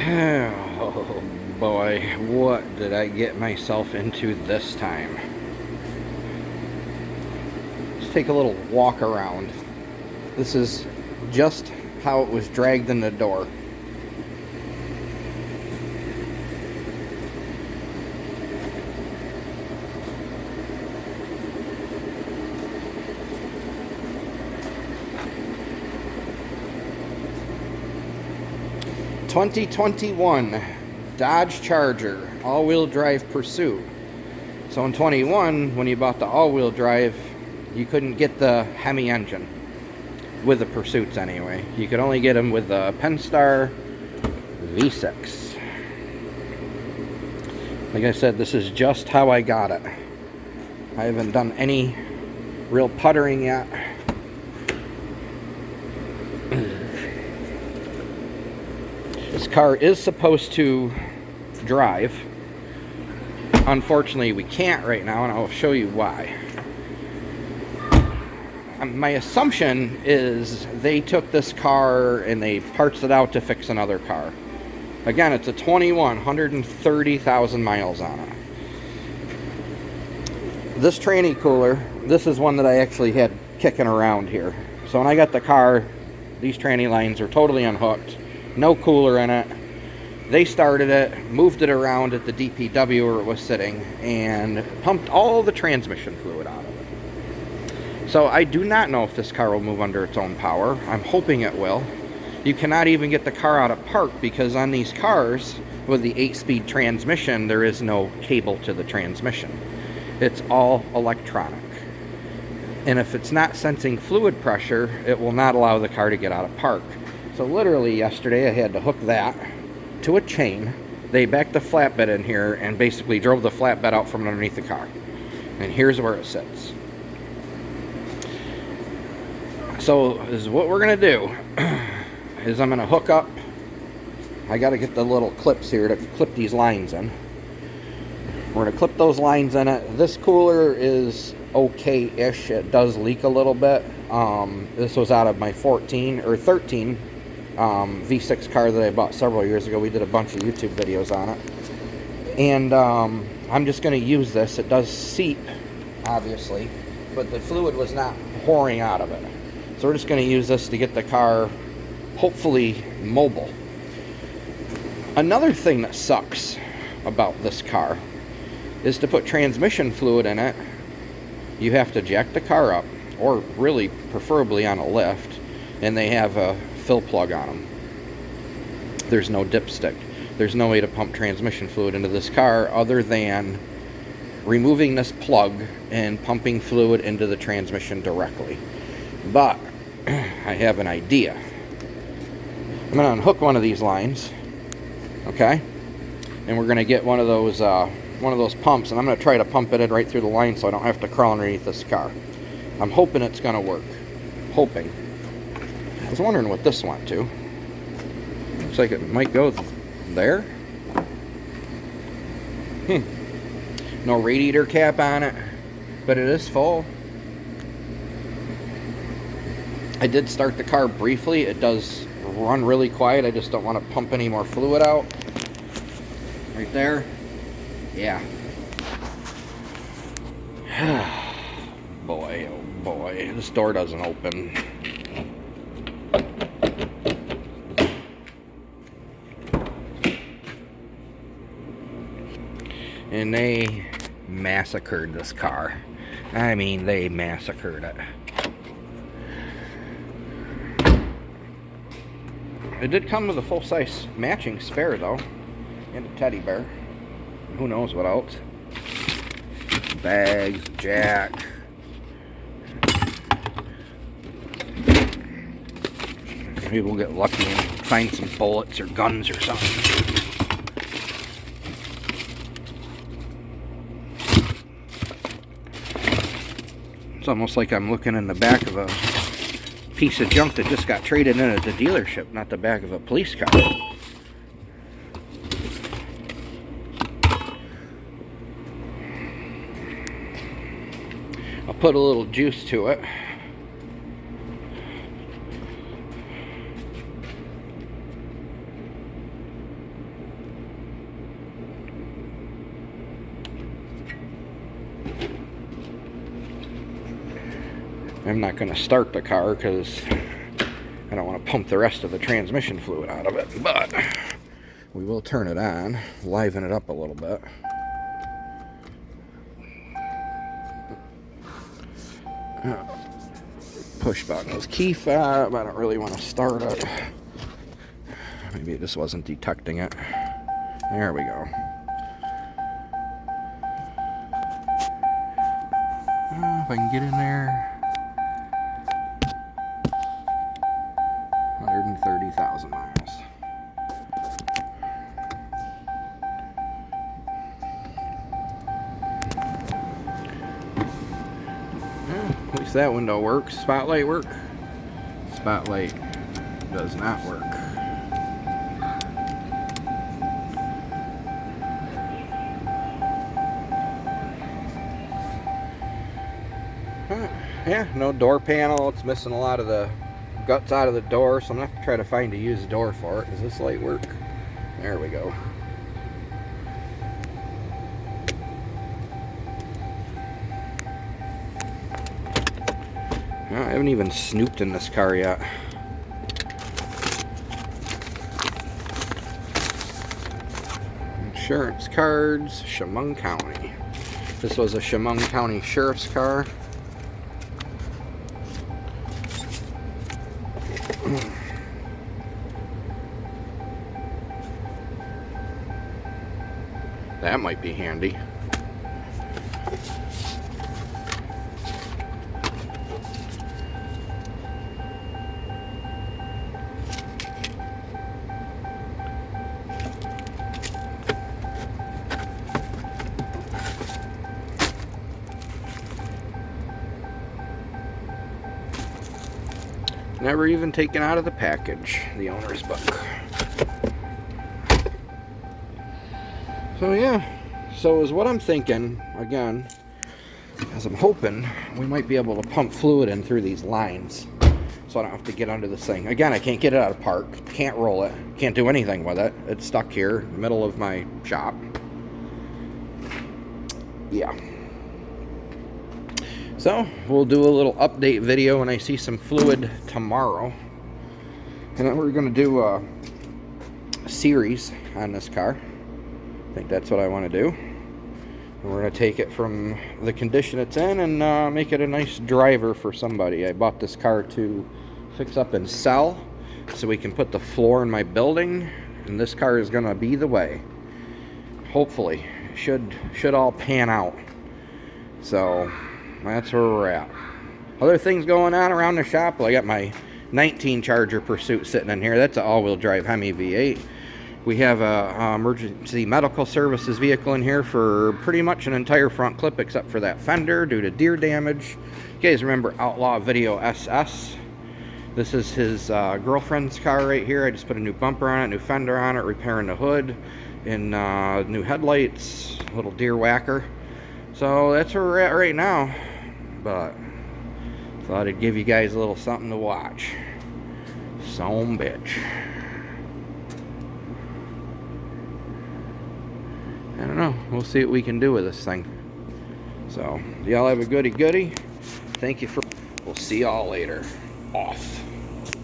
Oh boy, what did I get myself into this time? Let's take a little walk around. This is just how it was dragged in the door. ...2021 Dodge Charger all-wheel drive Pursuit. So in 21, when you bought the all-wheel drive, you couldn't get the Hemi engine with the Pursuits anyway. You could only get them with the Pentastar V6. Like I said, this is just how I got it. I haven't done any real puttering yet. This car is supposed to drive. Unfortunately, we can't right now, and I'll show you why. My assumption is they took this car and they parts it out to fix another car. Again, it's a 21, 130,000 miles on it. This tranny cooler, this is one that I actually had kicking around here. So when I got the car, these tranny lines are totally unhooked. No cooler in it. They started it, moved it around at the DPW where it was sitting, and pumped all the transmission fluid out of it. So I do not know if this car will move under its own power. I'm hoping it will. You cannot even get the car out of park because on these cars with the 8-speed transmission, there is no cable to the transmission. It's all electronic. And if it's not sensing fluid pressure, it will not allow the car to get out of park. So literally yesterday I had to hook that to a chain. They backed the flatbed in here and basically drove the flatbed out from underneath the car. And here's where it sits. So this is what we're gonna do. Is I'm gonna hook up. I gotta get the little clips here to clip these lines in. We're gonna clip those lines in it. This cooler is okay-ish. It does leak a little bit. This was out of my 13 V6 car that I bought several years ago. We did a bunch of YouTube videos on it. And I'm just going to use this. It does seep, obviously, but the fluid was not pouring out of it. So we're just going to use this to get the car, hopefully, mobile. Another thing that sucks about this car is to put transmission fluid in it, you have to jack the car up, or really, preferably on a lift, and they have a fill plug on them. There's no dipstick. There's no way to pump transmission fluid into this car other than removing this plug and pumping fluid into the transmission directly. But I have an idea. I'm going to unhook one of these lines, okay? And we're going to get one of those pumps, and I'm going to try to pump it in right through the line so I don't have to crawl underneath this car. I'm hoping it's going to work. Hoping. I was wondering what this went to. Looks like it might go there. No radiator cap on it, but it is full. I did start the car briefly. It does run really quiet. I just don't want to pump any more fluid out. Right there. Yeah. Boy, oh boy, this door doesn't open. And they massacred this car. I mean, they massacred it. It did come with a full-size matching spare, though. And a teddy bear. Who knows what else. Bags, jack. Maybe we'll get lucky and find some bullets or guns or something. It's almost like I'm looking in the back of a piece of junk that just got traded in at the dealership, not the back of a police car. I'll put a little juice to it. I'm not going to start the car because I don't want to pump the rest of the transmission fluid out of it, but we will turn it on, liven it up a little bit. Push button was key fob. I don't really want to start it. Maybe it just wasn't detecting it. There we go. If I can get in there. 130,000 miles. At least that window works. Spotlight work? Spotlight does not work. Yeah, no door panel. It's missing a lot of the guts out of the door, so I'm going to have to try to find a used door for it. Does this light work? There we go. I haven't even snooped in this car yet. Insurance cards, Chemung County. This was a Chemung County Sheriff's car. That might be handy. Never even taken out of the package, the owner's book. So yeah, so is what I'm thinking, again, as I'm hoping, we might be able to pump fluid in through these lines. So I don't have to get under this thing. Again, I can't get it out of park, can't roll it, can't do anything with it. It's stuck here in the middle of my shop. Yeah. So, we'll do a little update video when I see some fluid tomorrow. And then we're going to do a series on this car. I think that's what I want to do. And we're going to take it from the condition it's in and make it a nice driver for somebody. I bought this car to fix up and sell so we can put the floor in my building. And this car is going to be the way. Hopefully. Should all pan out. So that's where we're at. Other things going on around the shop. Well, I got my 19 Charger Pursuit sitting in here. That's an all-wheel drive Hemi V8. We have a emergency medical services vehicle in here for pretty much an entire front clip except for that fender due to deer damage. You guys remember Outlaw Video SS? This is his girlfriend's car right here. I just put a new bumper on it, new fender on it, repairing the hood, and new headlights, little deer whacker. So that's where we're at right now. But thought I'd give you guys a little something to watch. Some bitch. I don't know. We'll see what we can do with this thing. So, y'all have a goody. Thank you for... We'll see y'all later. Off.